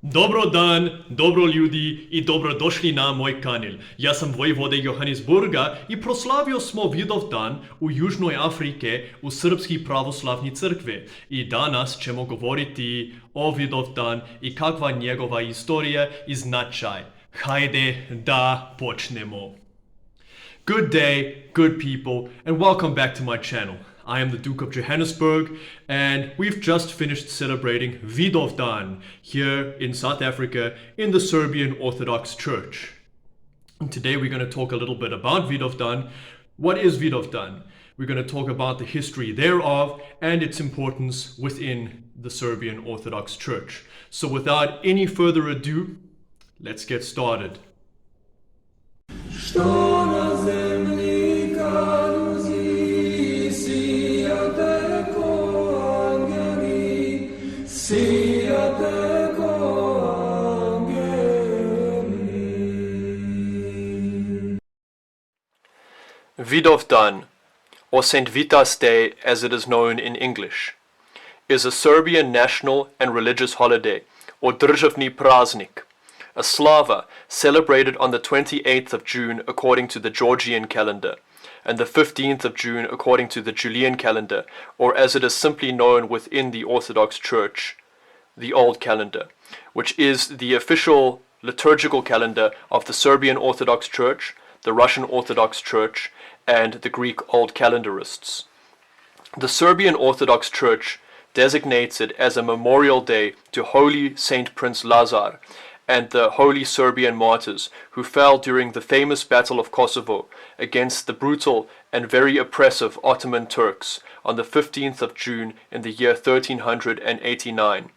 Dobro dan, dobro ljudi i dobrodošli na moj kanal. Ja sam vojvoda Johannesburga i proslavio smo Vidovdan u Južnoj Afrike u Srpski pravoslavni crkve. I danas ćemo govoriti o Vidovdan i kakva njegova istorija i značaj. Hajde da počnemo. Good day, good people, and welcome back to my channel. I am the Duke of Johannesburg, and we've just finished celebrating Vidovdan here in South Africa in the Serbian Orthodox Church. And today we're going to talk a little bit about Vidovdan. What is Vidovdan? We're going to talk about the history thereof and its importance within the Serbian Orthodox Church. So without any further ado, let's get started. Što na zemlji kad sijate ko angeli, sijate ko angeli. Vidovdan, or St. Vitas Day as it is known in English, is a Serbian national and religious holiday, or državni praznik, a slava celebrated on the 28th of June according to the Georgian calendar, and the 15th of June according to the Julian calendar, or as it is simply known within the Orthodox Church, the Old Calendar, which is the official liturgical calendar of the Serbian Orthodox Church, the Russian Orthodox Church, and the Greek Old Calendarists. The Serbian Orthodox Church designates it as a memorial day to Holy Saint Prince Lazar and the holy Serbian martyrs who fell during the famous Battle of Kosovo against the brutal and very oppressive Ottoman Turks on the 15th of June in the year 1389.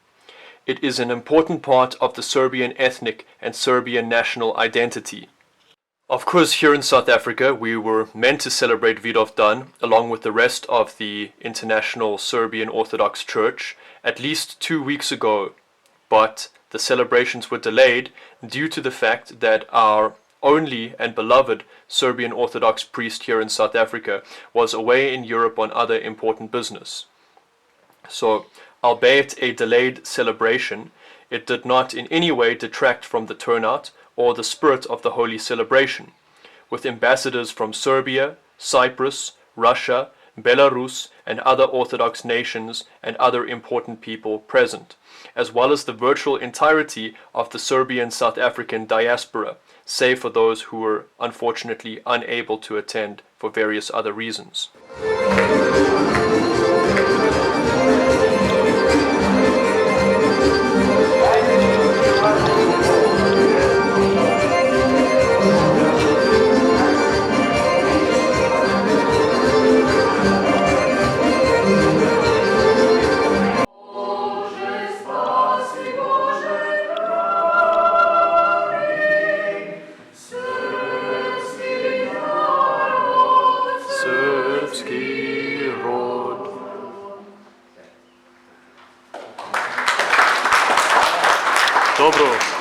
It is an important part of the Serbian ethnic and Serbian national identity. Of course, here in South Africa, we were meant to celebrate Vidovdan along with the rest of the International Serbian Orthodox Church at least 2 weeks ago, but the celebrations were delayed due to the fact that our only and beloved Serbian Orthodox priest here in South Africa was away in Europe on other important business. So, albeit a delayed celebration, it did not in any way detract from the turnout or the spirit of the holy celebration, with ambassadors from Serbia, Cyprus, Russia, Belarus, and other Orthodox nations and other important people present, as well as the virtual entirety of the Serbian South African diaspora, save for those who were unfortunately unable to attend for various other reasons. Dobro.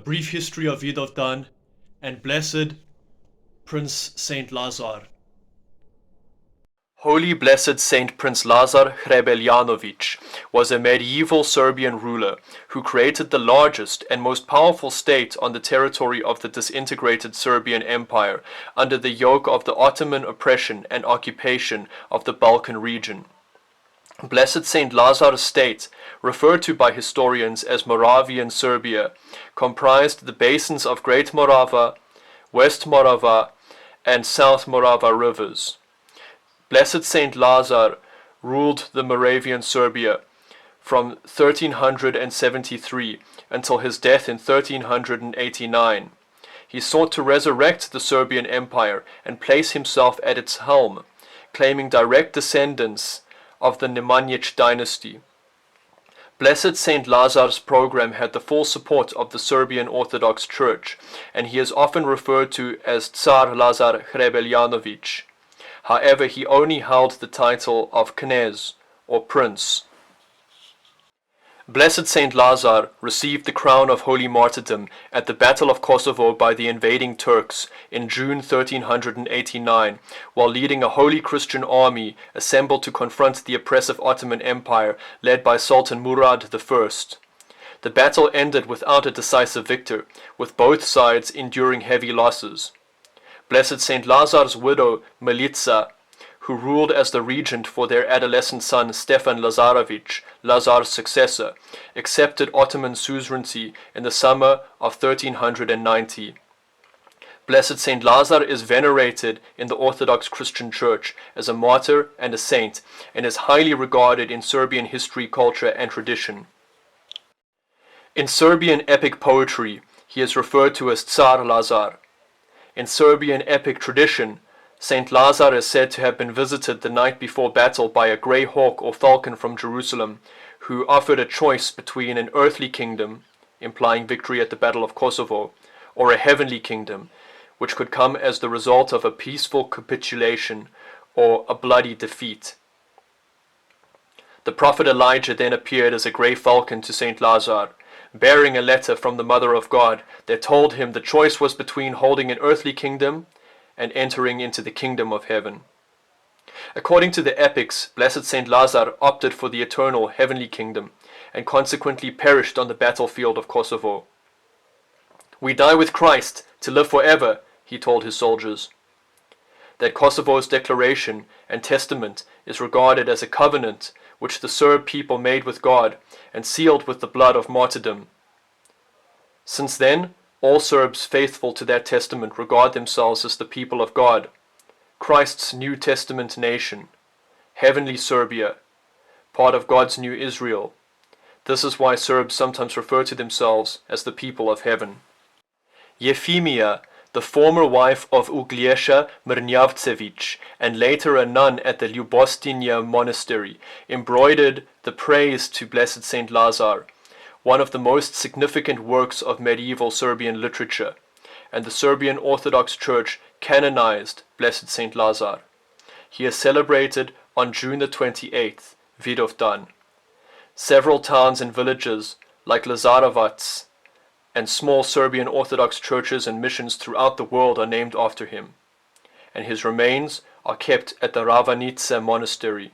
brief history of Vidovdan and blessed Prince Saint Lazar. Holy Blessed Saint Prince Lazar Hrebeljanović was a medieval Serbian ruler who created the largest and most powerful state on the territory of the disintegrated Serbian Empire under the yoke of the Ottoman oppression and occupation of the Balkan region. Blessed Saint Lazar's state, referred to by historians as Moravian Serbia, comprised the basins of Great Morava, West Morava, and South Morava rivers. Blessed Saint Lazar ruled the Moravian Serbia from 1373 until his death in 1389. He sought to resurrect the Serbian Empire and place himself at its helm, claiming direct descendants of the Nemanjić dynasty. Blessed Saint Lazar's program had the full support of the Serbian Orthodox Church, and he is often referred to as Tsar Lazar Hrebeljanović. However, he only held the title of Knez, or Prince. Blessed Saint Lazar received the crown of holy martyrdom at the Battle of Kosovo by the invading Turks in June 1389, while leading a holy Christian army assembled to confront the oppressive Ottoman Empire led by Sultan Murad I. The battle ended without a decisive victor, with both sides enduring heavy losses. Blessed Saint Lazar's widow, Milica, who ruled as the regent for their adolescent son Stefan Lazarević, Lazar's successor, accepted Ottoman suzerainty in the summer of 1390. Blessed Saint Lazar is venerated in the Orthodox Christian Church as a martyr and a saint, and is highly regarded in Serbian history, culture, and tradition. In Serbian epic poetry, he is referred to as Tsar Lazar. In Serbian epic tradition, Saint Lazar is said to have been visited the night before battle by a grey hawk or falcon from Jerusalem, who offered a choice between an earthly kingdom, implying victory at the Battle of Kosovo, or a heavenly kingdom, which could come as the result of a peaceful capitulation or a bloody defeat. The prophet Elijah then appeared as a grey falcon to Saint Lazar, bearing a letter from the Mother of God that told him the choice was between holding an earthly kingdom and entering into the kingdom of heaven. According to the epics, Blessed Saint Lazar opted for the eternal heavenly kingdom and consequently perished on the battlefield of Kosovo. "We die with Christ to live forever," he told his soldiers. That Kosovo's declaration and testament is regarded as a covenant which the Serb people made with God and sealed with the blood of martyrdom. Since then, all Serbs faithful to that testament regard themselves as the people of God, Christ's New Testament nation, heavenly Serbia, part of God's new Israel. This is why Serbs sometimes refer to themselves as the people of heaven. Jefimija, the former wife of Uglješa Mrnjavcević, and later a nun at the Ljubostinja monastery, embroidered the praise to Blessed Saint Lazar, one of the most significant works of medieval Serbian literature, and the Serbian Orthodox Church canonized Blessed Saint Lazar. He is celebrated on June the 28th, Vidovdan. Several towns and villages, like Lazarevac, and small Serbian Orthodox churches and missions throughout the world are named after him, and his remains are kept at the Ravanica monastery.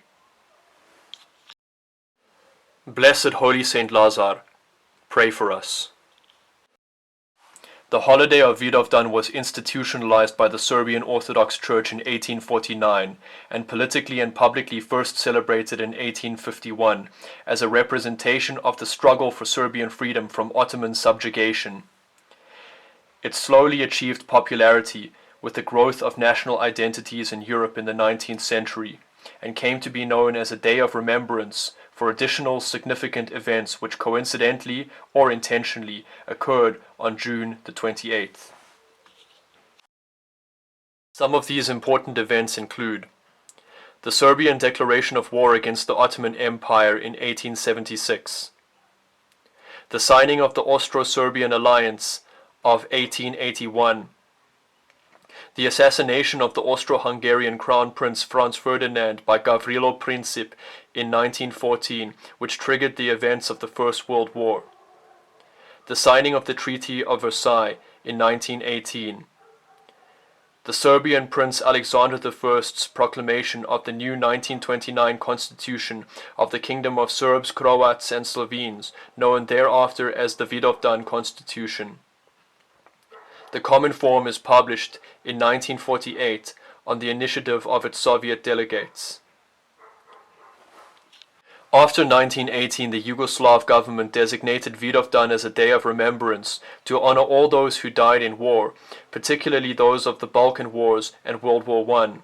Blessed Holy Saint Lazar, pray for us. The holiday of Vidovdan was institutionalized by the Serbian Orthodox Church in 1849 and politically and publicly first celebrated in 1851 as a representation of the struggle for Serbian freedom from Ottoman subjugation. It slowly achieved popularity with the growth of national identities in Europe in the 19th century and came to be known as a day of remembrance for additional significant events which coincidentally or intentionally occurred on June the 28th. Some of these important events include the Serbian declaration of war against the Ottoman Empire in 1876, the signing of the Austro-Serbian Alliance of 1881, the assassination of the Austro-Hungarian Crown Prince Franz Ferdinand by Gavrilo Princip in 1914, which triggered the events of the First World War, the signing of the Treaty of Versailles in 1918, the Serbian Prince Alexander I's proclamation of the new 1929 Constitution of the Kingdom of Serbs, Croats and Slovenes, known thereafter as the Vidovdan Constitution. The common form is published in 1948 on the initiative of its Soviet delegates. After 1918, the Yugoslav government designated Vidovdan as a day of remembrance to honor all those who died in war, particularly those of the Balkan Wars and World War I.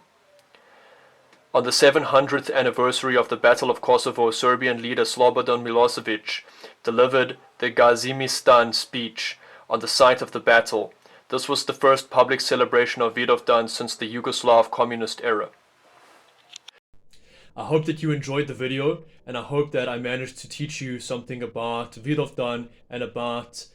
On the 700th anniversary of the Battle of Kosovo, Serbian leader Slobodan Milosevic delivered the Gazimistan speech on the site of the battle. This was the first public celebration of Vidovdan since the Yugoslav communist era. I hope that you enjoyed the video, and I hope that I managed to teach you something about Vidovdan and about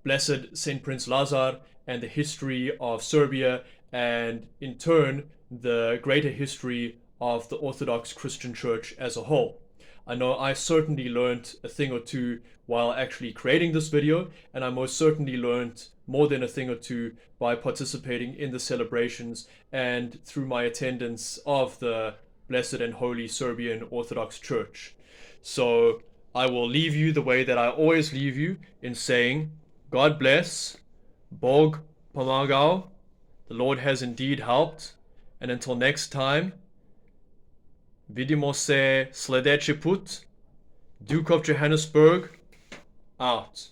Blessed Saint Prince Lazar and the history of Serbia, and in turn the greater history of the Orthodox Christian Church as a whole. I know I certainly learned a thing or two while actually creating this video, and I most certainly learned more than a thing or two by participating in the celebrations and through my attendance of the Blessed and Holy Serbian Orthodox Church. So I will leave you the way that I always leave you, in saying, God bless, Bog pomagao, the Lord has indeed helped, and until next time, vidimo se sledeći put, Duke of Johannesburg, out.